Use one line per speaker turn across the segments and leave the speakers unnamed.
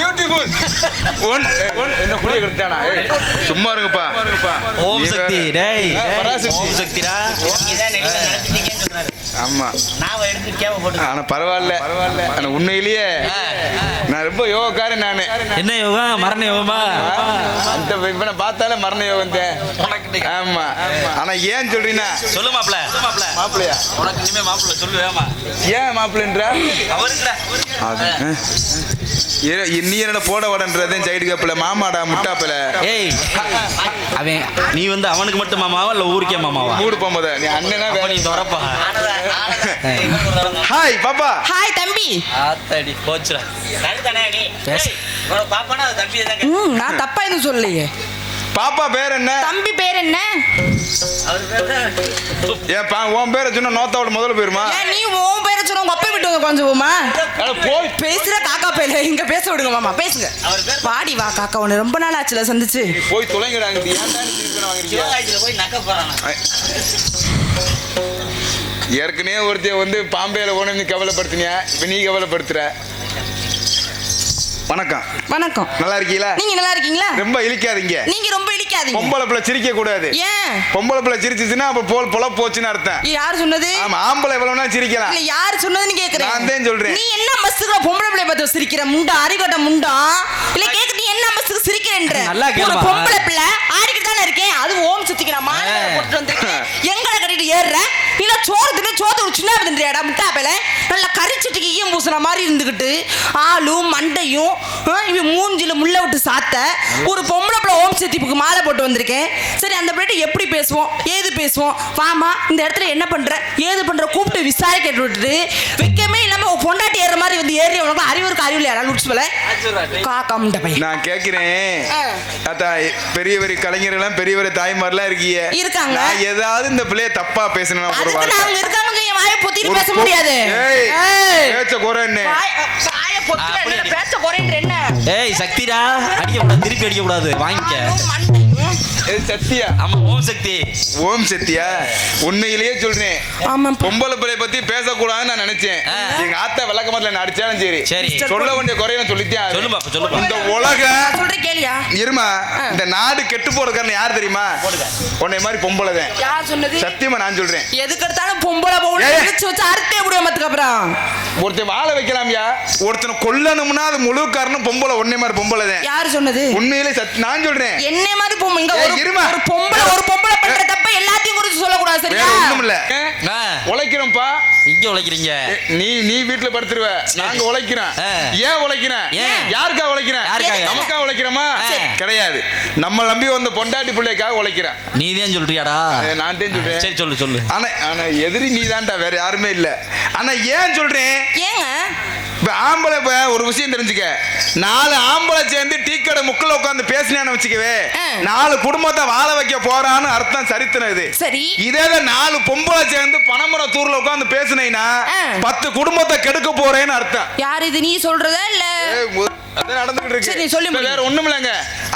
Beautiful என்ன குடிய கொடுத்தானா சும்மா இருங்கப்பா
ஓம் சக்தி டேய்
பராசக்தி
ஓம் சக்திடா
ஆமா ஆனா பரவாயில்ல ஆனா உண்மையிலேயே நான் ரொம்ப யோகக்காரன் நானு
என்ன யோகா மரண யோகமா
அந்த இவனை பார்த்தாலே மரண யோகம் ஆமா ஆனா ஏன் சொல்றீங்கன்னா
சொல்லு மாப்ள
மாப்பிள்ளையா
உனக்கு இனிமே மாப்ள சொல்லு வேமா
ஏன் மாப்பிள்ளைன்ற
அவருடா
நீ என்ன போட வடன்றதே சைடு கப்பல மாமாடா முட்டாப்பல
ஏய் அவன் நீ வந்து அவனுக்கு மட்டும் மாமாவா இல்ல ஊருக்கே மாமாவா
மூடு போகும்போது நீ அண்ணனா
நீ தரப்பா
ஹாய் பாப்பா
ஹாய் தம்பி
ஆத்தாடி போச்சுடா
நான் தப்பா எதுவும் சொல்லலையே
பாப்பா பேர் என்ன
தம்பி பேர் என்ன
ஏப்பா உன் பேரை சொன்னா நோத்தாவோட முதல்ல போயிருமா
ஏன் நீ உன் பேரை சொன்ன உங்க அப்பா விட்டு கொஞ்சம் போமா
போய்
பேசுற காக்கா பேல இங்க பேச விடுங்க மாமா பேசுங்க வாடி வா காக்கா உன்னை ரொம்ப நாள் ஆச்சுல சந்திச்சு
போய் தொலைங்கடாங்க ஏற்கனவே ஒருத்தைய வந்து பாம்பேல ஓனு கவலைப்படுத்தினியா இப்ப நீ கவலைப்படுத்துற வணக்கம்
வணக்கம்
நல்லா இருக்கீங்களா
நீங்க நல்லா இருக்கீங்களா
ரொம்ப இழிக்காதீங்க
நீங்க ரொம்ப இழிக்காதீங்க
பொம்பளை பிள்ளை சிரிக்க கூடாது
ஏன்
பொம்பளை பிள்ளை சிரிச்சுச்சுன்னா அப்ப பொல போச்சுன்னு அர்த்தம்
யார் சொன்னது
ஆமா ஆம்பளை எவ்வளவுனா சிரிக்கலாம்
இல்ல யார் சொன்னதுன்னு கேக்குறேன்
நான் தான் சொல்றேன்
நீ என்ன மஸ்துக்குற பொம்பளை பிள்ளை பார்த்து சிரிக்கிற முண்டா அறிகட்ட முண்டா இல்ல கேக்கு நீ என்ன மஸ்துக்கு சிரிக்கிறேன்ற
நல்லா கேளுமா.
ஒரு பொம்பளை பிள்ளை ஆடிக்கிட்டு தானே இருக்கேன் அது ஓம் சுத்திக்கிற மாலை போட்டு வந்திருக்கேன் எங்களை கட்டிட்டு ஏறுற இல்ல சோறு தின்னு சோத்து ஒரு சின்ன தின்றியாடா முட்டா பேல நல்ல கரிச்சிட்டுக்கு ஈயம் பூசுன மாதிரி இருந்துகிட்டு ஆளும் மண்டையும் இவன் மூஞ்சில முள்ள விட்டு சாத்த ஒரு பொம்பளை பிள்ளை ஓம் சக்திக்கு மாலை போட்டு வந்திருக்கேன் சரி அந்த பிள்ளை எப்படி பேசுவோம் ஏது பேசுவோம் வாமா இந்த இடத்துல என்ன பண்ற ஏது பண்ற கூப்பிட்டு விசாரிக்க விட்டுட்டு வைக்கமே இல்லாம பொண்டாட்டி ஏற மாதிரி வந்து ஏறி உனக்கு அறிவுக்கு அறிவுல யாராலும் உடிச்சு போல காக்கா முண்டை பையன்
நான் கேக்குறேன் அத்தா பெரிய பெரிய கலைஞர்கள் பெரிய பெரிய தாய்மார்லாம் இருக்கீங்க
இருக்காங்க
நான் ஏதாவது இந்த பிள்ளைய தப்பா பேசணும்
அதுக்கு நாங்க இருக்காங்க என் வாயை பொத்திட்டு பேச முடியாது
பேச்ச குறைன்னு
வாயை பொத்திட்டு பேச குறைன்ற என்ன
ஏய் சக்திடா அடிக்க கூடாது திருப்பி அடிக்க கூடாது வாங்கிக்க
சத்தியா
ஆமா ஓம் சக்தி
ஓம் சத்தியா உண்மையிலேயே சொல்றேன்
ஆமா
பொம்பளை பிள்ளைய பத்தி பேசக்கூடாதுன்னு நான் நினைச்சேன் எங்க ஆத்தா விளக்கமத்துல நான் அடிச்சாலும் சரி சொல்ல வேண்டிய குறைய சொல்லிட்டேன்
சொல்லு பாப்பா சொல்லு
இந்த உலக
சொல்றேன் கேளியா
இருமா இந்த நாடு கெட்டு போறதுக்காரன் யார் தெரியுமா உன்னை மாதிரி பொம்பளை தான்
யார் சொன்னது
சத்தியமா நான் சொல்றேன்
எதுக்கு எடுத்தாலும் பொம்பளை போகணும் வச்சு அறுத்தே முடியும் அதுக்கப்புறம்
ஒருத்தன் வாழ வைக்கலாம்யா ஒருத்தனை கொல்லணும்னா அது முழு காரணம் பொம்பளை உன்னை மாதிரி பொம்பளை தான்
யார் சொன்னது
உண்மையிலே நான் சொல்றேன்
என்ன மாதிரி பொம்பளை இங்க
இருமா
ஒரு பொம்பளை பண்ற தப்ப எல்லாத்தையும் குறிச்சு சொல்ல கூடாது சரியா
ஒண்ணும் இல்ல உழைக்கிறோம்ப்பா
இங்க உழைக்கிறீங்க
நீ வீட்டுல படுத்துருவ நாங்க உழைக்கிறோம் ஏன் உழைக்கிறேன் யாருக்கா உழைக்கிறேன் நமக்கா உழைக்கிறோமா கிடையாது நம்ம நம்பி வந்த பொண்டாட்டி பிள்ளைக்காக உழைக்கிறேன்
நீ தான் சொல்றியாடா
நான் தான் சொல்றேன்
சரி சொல்லு சொல்லு
ஆனா எதிரி நீ தான்டா வேற யாருமே இல்ல ஆனா ஏன் சொல்றேன்
ஏங்க
இப்ப ஆம்பளை ஒரு விஷயம் தெரிஞ்சுக்க 4 ஆம்பளை சேர்ந்து டீ கடை முக்கில் உட்காந்து பேசினான்னு வச்சுக்கவே 4 குடும்பத்தை வாழ வைக்க போறான்னு அர்த்தம் சரித்திரம் இது
சரி
இதே 4 பொம்பளை சேர்ந்து பனைமரம் தூர்ல உட்காந்து பேசினீங்கன்னா 10 குடும்பத்தை கெடுக்க போறேன்னு அர்த்தம்
யார் இது நீ சொல்றதா இல்ல
அதான் நடந்துகிட்டு இருக்கு
சரி சொல்லி
வேற ஒண்ணும் இல்லங்க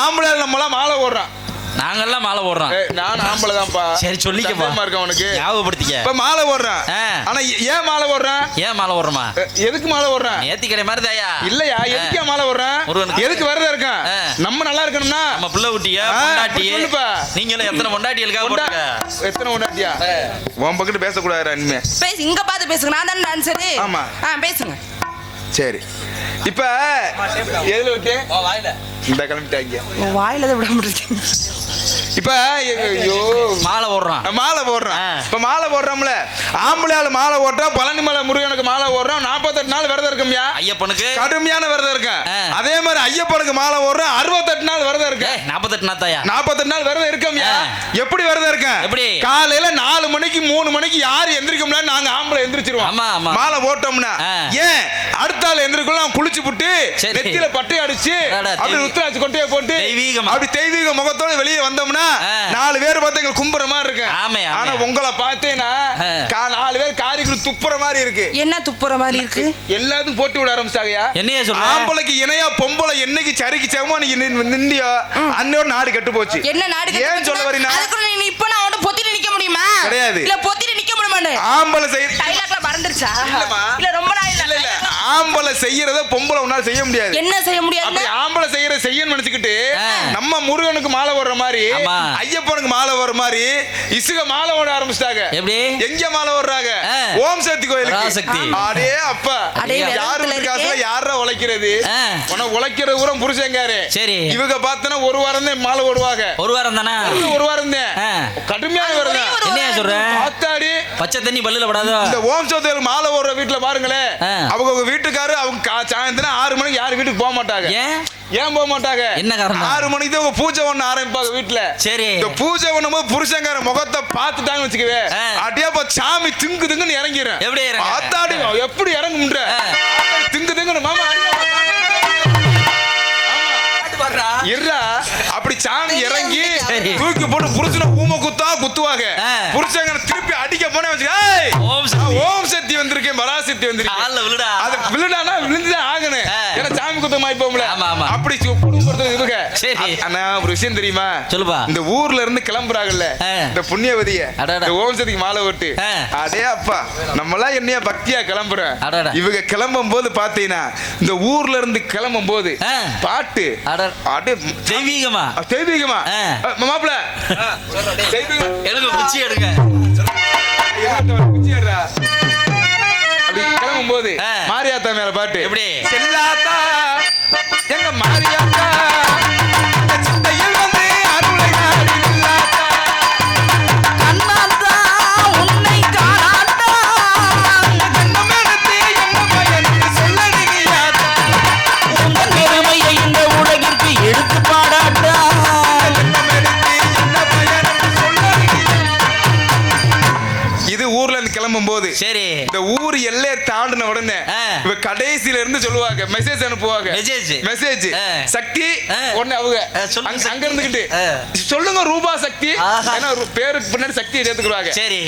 ஆம்பளை நம்மளாம் மாலை ஓடுறோம்
நாங்கெல்லாம் மாலை ஓடுறோம்
நான் ஆம்பளை தான்ப்பா
சரி சொல்லிக்கப்பா
இருக்க உனக்கு
ஞாபகப்படுத்திக்க
இப்ப மாலை ஓடுறேன் ஆனா ஏன் மாலை ஓடுறேன்
ஏன் மாலை ஓடுறோமா
எதுக்கு மாலை ஓடுறேன்
நேத்தி கடை மாதிரி தாயா
இல்லையா எதுக்கு மாலை ஓடுறேன் எதுக்கு வரதா இருக்கேன் நம்ம நல்லா இருக்கணும்னா
நம்ம பிள்ளை குட்டியா பொண்டாட்டி
சொல்லுப்பா
நீங்களும் எத்தனை பொண்டாட்டிகளுக்காக போடுங்க
எத்தனை பொண்டாட்டியா உன் பக்கத்து பேசக்கூடாது இனிமே
பேசு இங்க பார்த்து பேசுங்க நான் தானே ஆன்சர்
ஆமா
பேசுங்க
சரி இப்ப எதுல விட்டு
வாயில
இந்த கிளம்பிட்டாங்க
வாயில தான் விட முடியும்
இப்ப ஐயோ
மாலை ஓடுறான்
மாலை போடுறான் இப்ப மாலை போடுறோம்ல ஆம்பளையால மாலை ஓட்டுறோம் பழனிமலை முருகனுக்கு மாலை ஓடுறோம் 48 நாள் விரதம் இருக்கும்யா
ஐயப்பனுக்கு
கடுமையான விரதம் இருக்கேன் அதே மாதிரி ஐயப்பனுக்கு மாலை ஓடுறோம் 68 நாள் விரதம் இருக்கேன்
48 நாள் தாயா
48 நாள் விரதம் இருக்கம்யா எப்படி விரதம் இருக்கேன்
எப்படி
காலையில 4 மணிக்கு 3 மணிக்கு யாரு எந்திரிக்கும்ல நாங்க ஆம்பளை எந்திரிச்சிருவோம்
ஆமா ஆமா
மாலை போட்டோம்னா ஏன் அடுத்த ஆள் எந்திரிக்கலாம் குளிச்சு புட்டு நெத்தியில பட்டை அடிச்சு அப்படி ருத்ராட்சி கொட்டையை போட்டு அப்படி தெய்வீக முகத்தோட வெளியே வந்தோம்னா 4 பேர் பார்த்து எங்களுக்கு கும்புற மாதிரி இருக்கு ஆனா உங்களை பார்த்தேன்னா 4 பேர் காரிக்குள் துப்புற மாதிரி இருக்கு
என்ன துப்புற மாதிரி இருக்கு
எல்லாத்துக்கும் போட்டு விட ஆரம்பிச்சாங்கயா
என்னைய சொல்ற
ஆம்பளைக்கு இணையா பொம்பளை என்னைக்கு சரிக்கு சமமா நீ நிந்தியோ அன்னோட நாடு கெட்டு போச்சு
என்ன நாடு
ஏன் சொல்ல வரீங்க
அதுக்கு நீ இப்ப நான் அவன பொத்திட்டு நிக்க முடியுமா
கிடையாது
இல்ல பொத்திட்டு நிக்க முடியுமா பண்ணு.
ஆம்பளை செய்ய
டைலாக்ல மறந்துருச்சா?
இல்லம்மா.
இல்ல ரொம்ப நாள்
இல்ல இல்ல ஆம்பளை செய்யறத பொம்பளை உன்னால செய்ய முடியாது.
என்ன செய்ய முடியாது?
அப்படி ஆம்பளை செய்யற செய்யன்னு நினைச்சுக்கிட்டு நம்ம முருகனுக்கு மாலை ஓடுற மாதிரி ஐயப்பனுக்கு மாலை ஓடுற மாதிரி இசுக மாலை ஓட ஆரம்பிச்சிட்டாங்க.
எப்படி?
எங்க மாலை ஓடுறாங்க? ஓம் சக்தி கோயிலுக்கு. அடே அப்பா, யாரு காசுல யாரா உழைக்கிறது? உனக்கு உழைக்கிறது பூரா புருஷங்காரு.
சரி.
இவங்க பார்த்தனா ஒரு வாரம் தான் மாலை ஓடுவாங்க.
ஒரு வாரம் தானே?
ஒரு வாரம் தான். கடுமையான வாரம் தான்.
என்னையா சொல்ற?
ஆத்தாடி
பச்சை தண்ணி பல்லுல படாதோ?
இந்த ஓம் சக்தி மாலை ஓடுற வீட்டுல பாருங்களேன், அவங்க வீட்டுக்காரு அவங்க சாயந்தரம் 6 மணிக்கு யாரும் வீட்டுக்கு போக மாட்டாங்க. ஏன் போக மாட்டாங்க? என்ன காரணம்? 6 மணிக்கு தான் பூஜை பண்ண ஆரம்பிப்பாங்க வீட்டுல. சரி. இந்த பூஜை பண்ணும்போது புருஷங்கார முகத்தை பார்த்துட்டாங்கன்னு வச்சுக்கவே, அப்படியே சாமி திங்கு திங்குன்னு இறங்கிடும். எப்படி ஆத்தாடி எப்படி இறங்கும்ன்ற திங்கு திங்குன்னு மாமா இருடா. அப்படி சாமி இறங்கி தூக்கி போட்டு புருஷனை ஊம குத்தா குத்துவாங்க. புருஷங்க திருப்பி அடிக்க போனே வச்சுக்க, ஓம் சக்தி வந்திருக்கேன், பராசக்தி வந்திருக்கேன். அது விழுடானா விழுந்துதான் ஆகணும். ஏன்னா சாமி குத்தம் ஆயிப்போம்ல. அப்படி குடும்பத்தை இருக்க. ஆனா ஒரு விஷயம் தெரியுமா? சொல்லுப்பா. இந்த ஊர்ல இருந்து கிளம்புறாங்கல்ல இந்த புண்ணியவதிய, ஓம் சக்திக்கு மாலை ஓட்டு. அடே அப்பா, நம்மளாம் என்னையா பக்தியா கிளம்புறோம். இவங்க கிளம்பும் போது பாத்தீங்கன்னா இந்த ஊர்ல இருந்து கிளம்பும் போது பாட்டு
தெய்வீகமா
தெய்வீகமா மாப்பிள்ள
எனக்கு குச்சி எடுங்க.
குச்சி எடுறா. அப்படி கிளம்பும் போது மாரியாத்தா மேல பாட்டு. எப்படி? செல்லாத்தா எங்க மாரியாத்தா சிந்தையில் வந்து அருளை நாடி நில்லாத்தா,
கண்ணாத்தா உன்னை காணாத்தா,
கண்ணம் எடுத்து என்ன பயனுக்கு சொல்லடியாத்தா,
உங்கள் பெருமையை இந்த உலகிற்கு எடுத்து பாடாட்டா,
கண்ணம் எடுத்து என்ன பயனுக்கு சொல்லடியா. இது ஊர்ல இருந்து கிளம்பும் போது சரி இந்த ஊர் எல்லையை தாண்டின உடனே இவ கடைசியில இருந்து சொல்லுவாங்க, மெசேஜ் அனுப்புவாங்க. மெசேஜ் சக்தி உடனே அவங்க அங்க இருந்துகிட்டு சொல்லுங்க ரூபா சக்தி, ஏன்னா பேருக்கு பின்னாடி சக்தியை சேர்த்துக்குவாங்க. சரி,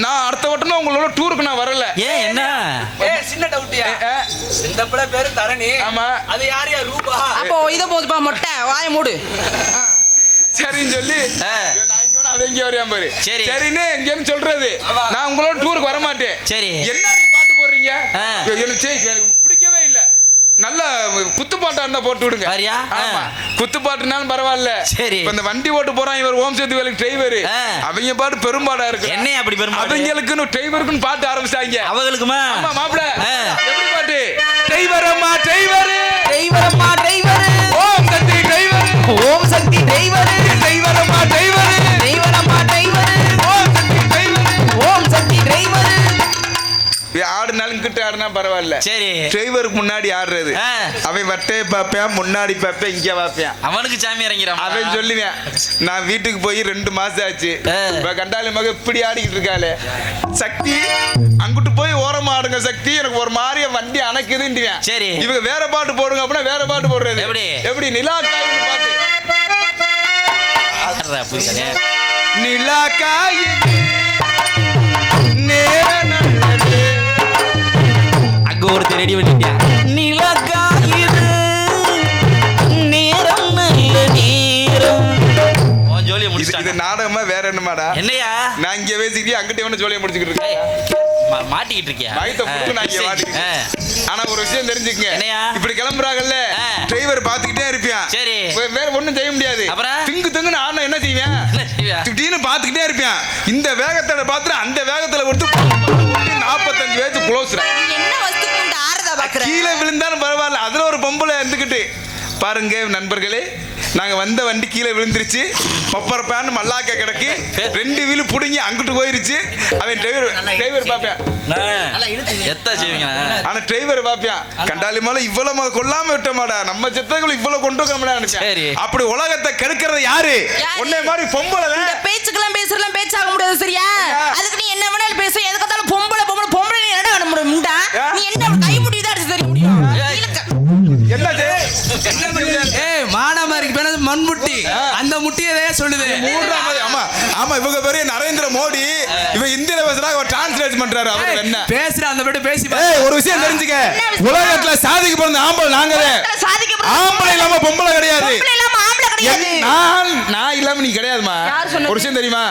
நான் அடுத்த வட்டம் உங்களோட டூருக்கு நான் வரல. ஏன் என்ன
சின்ன டவுட்டியா? இந்த பிள்ளை பேரு தரணி. ஆமா, அது யார் யார் ரூபா?
அப்போ இத போதுப்பா மொட்டை வாய மூடு.
சரின்னு சொல்லி அவங்க வரையாம பாரு. சரின்னு எங்கன்னு சொல்றது, நான் உங்களோட டூருக்கு வர மாட்டேன். சரி, என்ன நீங்க பாட்டு போடுறீங்க? எனக்கு பிடிக்கவே இல்ல. நல்ல குத்துப்பாட்டா இருந்தா போட்டு விடுங்க. ஆமா, குத்துப்பாட்டுனாலும் பரவாயில்ல. சரி, இந்த வண்டி ஓட்டு போறான் இவர் ஓம் சக்தி வேலைக்கு டிரைவர், அவங்க பாட்டு பெரும்பாடா இருக்கு. என்ன அப்படி பெரும்பாடு? அவங்களுக்குன்னு டிரைவருக்குன்னு பாட்டு ஆரம்பிச்சாங்க. அவங்களுக்குமா? ஆமா மாப்ள, எப்படி பாட்டு? டிரைவரம்மா டிரைவர்,
டிரைவரம்மா டிரைவர்,
ஓம் சக்தி டிரைவர்,
ஓம் சக்தி டிரைவர்,
டிரைவரம்மா டிரைவர்,
டிரைவரம்மா டிரைவர்,
ஓம் சக்தி டிரைவர்,
ஓம் சக்தி டிரைவர்.
ஆடுனாலும் கிட்ட ஆடுனா பரவாயில்ல. சரி, டிரைவருக்கு முன்னாடி ஆடுறது அவன் வட்டையை பார்ப்பேன், முன்னாடி பார்ப்பேன், இங்க பார்ப்பேன். அவனுக்கு சாமி இறங்கிறான். அவன் சொல்லுவேன், நான் வீட்டுக்கு போய் 2 மாசம் ஆச்சு, இப்ப கண்டாலி மக இப்படி ஆடிக்கிட்டு இருக்காளே சக்தி, அங்கிட்டு போய் ஓரமா ஆடுங்க சக்தி, எனக்கு ஒரு மாதிரி வண்டி அணைக்குதுன்னுவேன். சரி, இவங்க வேற பாட்டு போடுங்க அப்படின்னா வேற பாட்டு போடுறது. எப்படி எப்படி நிலா காய் பாட்டு, நிலா காய்
ஒருத்தர் ரெடி பண்ணிட்டியா?
நிலக்காயுது நேரம் நல்ல நேரம்.
ஜோலியை முடிச்சிட்டாங்க.
இது நாடகமா வேற என்னமாடா? என்னையா நான் இங்க பேசிக்கிட்டே அங்கிட்ட வந்து ஜோலியை முடிச்சுக்கிட்டு இருக்கேன்.
மாட்டிக்கிட்டு இருக்கியா?
மைத்த புடிச்சு நான் இங்க மாட்டிக்கிட்டேன். ஆனா ஒரு விஷயம் தெரிஞ்சுக்கங்க, இப்படி கிளம்புறாங்கல்ல டிரைவர் பாத்துக்கிட்டே இருப்பியா. சரி, வேற ஒண்ணும் செய்ய முடியாது. திங்கு திங்குன்னு ஆனா என்ன செய்வேன்? திடீர்னு பாத்துக்கிட்டே இருப்பியான். இந்த வேகத்துல பாத்துட்டு அந்த வேகத்துல கொடுத்து 45 வயசு க்ளோஸ். கீழே விழுந்தாலும் பரவாயில்ல, அதுல ஒரு பொம்பளை இருந்துகிட்டு பாருங்க நண்பர்களே, நாங்க வந்த வண்டி கீழே விழுந்துருச்சு, பப்பர் பேன் மல்லாக்க கிடக்கு, 2 வீலு புடுங்கி அங்கிட்டு போயிருச்சு. அவன் டிரைவர் பாப்பியான். ஆனா டிரைவர் பாப்பியான், கண்டாலி மேல இவ்வளவு கொல்லாம விட்டமாடா, நம்ம சித்தர்கள் இவ்வளவு கொண்டு வரமாடா. அப்படி உலகத்தை கெடுக்கிறது யாரு? உன்னை மாதிரி பொம்பளை.
பேச்சுக்கெல்லாம் பேசுறலாம் பேச்சாக முடியாது. சரியா? அதுக்கு நீ என்ன வேணாலும் பேச, எதுக்கத்தாலும் பொம்பளை பொம்பளை பொம்பளை நீ என்ன பண்ண முடியும்? நீ என்ன கை முடியுதா அடிச்சு தெரிய முடியும்?
என்னது
மானாமரிக்கு பேனது மண்முட்டி, அந்த முட்டியதே சொல்லுது.
ஆமா ஆமா, இவங்க பெரிய நரேந்திர மோடி, இவ இந்தியில பேசுறா, அவர் டிரான்ஸ்லேட் பண்றாரு. அவர் என்ன
பேசுற அந்த பேட்டு பேசி.
ஒரு விஷயம் தெரிஞ்சுக்க, உலகத்துல சாதிக்க பிறந்த ஆம்பளை நாங்களே. ஆம்பளை இல்லாம பொம்பளை கிடையாது. நான் இல்லாம நீ கிடையாதுமா. ஒரு விஷயம் தெரியுமா?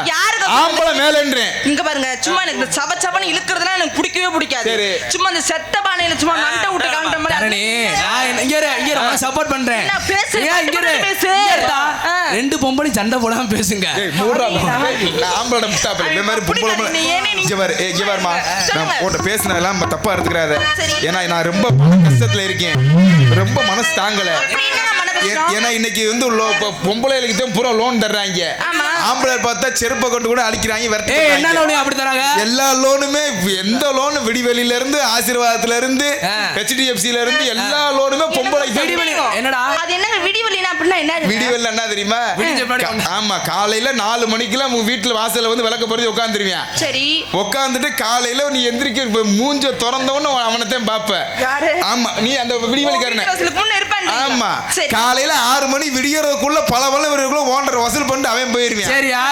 ஆம்பளை மேலன்றேன்.
இங்க பாருங்க, சும்மா எனக்கு இந்த சவச்சவன்னு இழுக்கிறதுலாம் எனக்கு பிடிக்கவே பிடிக்காது.
சரி.
சும்மா இந்த செத்த பானையில சும்மா நண்டை விட்டு காண்ற மாதிரி.
தரணி, நான் இங்க சப்போர்ட் பண்றேன்.
என்ன பேசு,
ஏன் இங்க இரு.
பேசு.
ரெண்டு பொம்பளை சண்டை போடாம பேசுங்க.
ஏய் மூடுறா. நான் ஆம்பளை முட்டாப்பல. இந்த மாதிரி பொம்பளை இங்க பாரு. இங்க பாருமா. நான் போட்ட பேசினதெல்லாம் தப்பா எடுத்துக்கிறாத. ஏன்னா நான் ரொம்ப கஷ்டத்துல இருக்கேன். ரொம்ப மனசு தாங்கல. ஏன்னா இன்னைக்கு வந்து பொம்பளைகளுக்கு தான் பூரா லோன் தர்றாங்க. ஆம்பளை பார்த்தா செருப்பை கொண்டு கூட அடிக்கிறாங்க.
என்ன லோன் அப்படி தராங்க?
எல்லா லோனுமே, எந்த லோனு விடிவெளியில இருந்து, ஆசீர்வாதத்துல இருந்து, HDFCல இருந்து எல்லா லோனுமே பொம்பளைக்கு.
என்னடா அது? என்ன விடிவெளினா அப்படின்னா என்ன?
விடிவெளி என்ன தெரியுமா? ஆமா, காலையில 4 மணிக்கெல்லாம் வீட்டுல வாசல்ல வந்து விளக்க பொருத்தி உட்காந்துருவியா.
சரி.
உட்காந்துட்டு காலையில நீ எந்திரிக்க மூஞ்ச திறந்தவொன்னு அவனைத்தான் பாப்ப. ஆமா, நீ அந்த விடிவெளிக்காரன. ஆமா, காலையில 6 மணி விடியறதுக்குள்ள பல ஓனர் வசூல் பண்ணிட்டு அவன் போயிருவான்.
சரியா?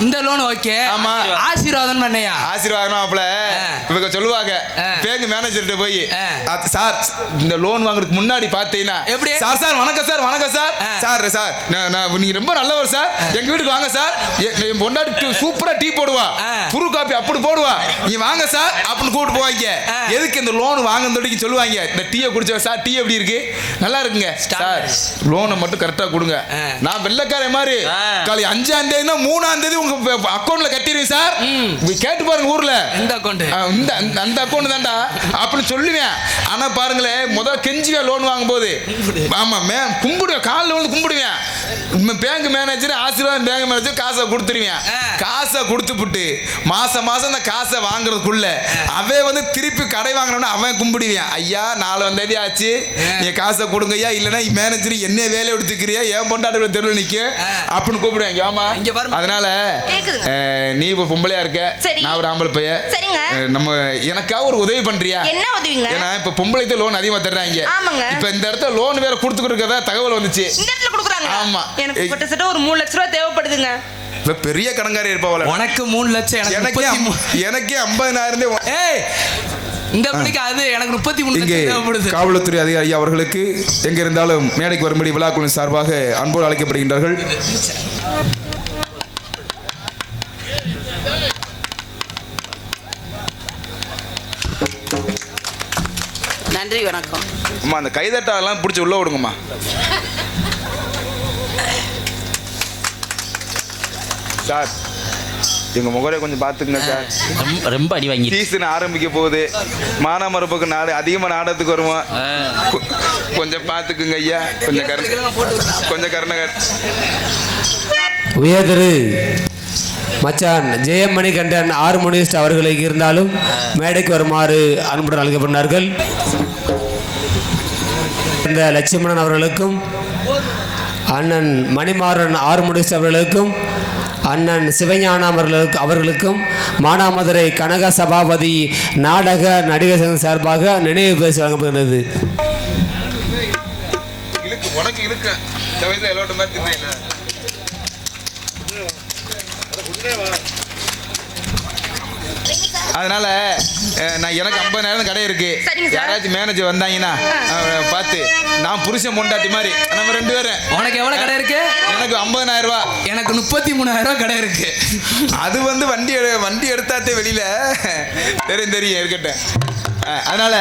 இந்த லோன் ஓகே.
ஆமா,
ஆசீர்வாதம் பண்ணையா?
ஆசீர்வாதம் அப்பல இவங்க சொல்லுவாங்க. பேங்க் மேனேஜர்கிட்ட போய், சார் இந்த லோன் வாங்குறதுக்கு முன்னாடி பாத்தீங்கன்னா
எப்படி?
சார் வணக்கம் சார், வணக்கம் சார். சார் நீங்க ரொம்ப நல்லவர் சார். எங்க வீட்டுக்கு வாங்க சார். என் பொண்டாட்டி சூப்பரா டீ போடுவா, புரு காப்பி அப்படி போடுவா. நீ வாங்க சார் அப்படின்னு கூப்பிட்டு போவாங்க. எதுக்கு இந்த லோன் வாங்க சொல்லுவாங்க. இந்த டீயை குடிச்ச சார், டீ எப்படி இருக்கு? நல்லா இருக்குங்க சார். லோனை மட்டும் கரெக்டா கொடுங்க. நான் வெள்ளக்காரன் மாதிரி காலை 5ஆம் தேதி 3ஆம் தேதி உங்க அக்கௌண்ட்ல கட்டிடுவேன் சார். கேட்டு பாருங்க ஊர்ல.
இந்த அக்கௌண்ட்,
அந்த அக்கௌண்ட் தான்டா அப்படின்னு சொல்லுவேன். ஆனா பாருங்களேன், முதல் கெஞ்சுவேன் லோன் வாங்கும் போது. ஆமா, கும்பிடுவேன், காலில் வந்து கும்பிடுவேன். பேங்க் மேனேஜர், ஆசீர்வாதம் பேங்க் மேனேஜர் காசை கொடுத்துருவேன். காசை கொடுத்துப்புட்டு மாசம் அந்த காசை வாங்குறதுக்குள்ள அவன் வந்து திருப்பி கடை வாங்கினோம்னா அவன் கும்பிடுவேன். ஐயா 4ஆம் தேதி ஆச்சு, நீ காசை கொடுங்க ஐயா, இல்லைன்னா மேனேஜர் என்ன வேலை எடுத்துக்கிறியா, ஏன் பொண்டாட்டி தெருவில் நிக்க அப்படின்னு கூப்பிடுவேன். ஆமா, அதனால நீ இப்ப பொம்பளையா இருக்க, நான் ஒரு ஆம்பளை பைய. நம்ம எனக்காக ஒரு உதவி பண்றியா?
என்ன உதவிங்க?
ஏன்னா இப்ப பொம்பளைக்கு லோன் அதிகமா தர்றாங்க. இப்ப இந்த இடத்துல லோன் வேற கொடுத்துக்கிறதா தகவல் வந்துச்சு.
இந்த இடத்துல கொடுக்குறாங்க.
ஆமா,
எனக்கு கிட்டத்தட்ட ஒரு 3 லட்சம் ரூபாய் தேவைப்படுதுங்க.
பெரிய கடன்காரி இருப்பாவல.
உனக்கு 3 லட்சம்,
எனக்கே 50,000.
ஏய், இந்த மணிக்கு அது எனக்கு 33 லட்சம் தேவைப்படுது.
காவல்துறை அதிகாரி அவர்களுக்கு எங்க இருந்தாலும் மேடைக்கு வரும்படி விழாக்குழுவின் சார்பாக அன்போடு அழைக்கப்படுகின்றார்கள்.
நன்றி, வணக்கம்.
அம்மா, அந்த கைதட்டாலாம் பிடிச்சி உள்ள விடுங்கம்மா. சார், எங்க முகரை கொஞ்சம் பாத்துக்கங்க சார்.
ரொம்ப அடி வாங்கி
சீசன் ஆரம்பிக்க போகுது. மானாமரப்புக்கு நாடு அதிகமா நாடத்துக்கு வருவோம். கொஞ்சம் பாத்துக்குங்க ஐயா. கொஞ்சம் கருணகர்.
உயர்திரு மச்சான் ஜெயமணி கண்டன் ஹார்மோனிஸ்ட் அவர்களுக்கு இருந்தாலும் மேடைக்கு வருமாறு அன்புடன் அழைக்கப்பட்டார்கள். இந்த லட்சுமணன் அவர்களுக்கும், அண்ணன் மணிமாறன் ஹார்மோனிஸ்ட் அவர்களுக்கும், அண்ணன் சிவஞானம் அவர்களுக்கும் மானாமதுரை கனக சபாபதி நாடக நடிகர் சங்கம் சார்பாக நினைவு பரிசு வழங்கப்படுகிறது.
அதனால நான் எனக்கு 50,000 கடை இருக்கு. யாராச்சும் மேனேஜர் வந்தாங்கன்னா பார்த்து, நான் புருஷன் பொண்டாட்டி மாதிரி நம்ம 2 பேரும்.
உனக்கு எவ்வளவு கடை இருக்கு?
எனக்கு 50,000 ரூபாய்.
எனக்கு 33,000 கடை இருக்கு.
அது வந்து வண்டி எடுத்தாத்தே வெளியில தெரியும் இருக்கட்டும். அதனால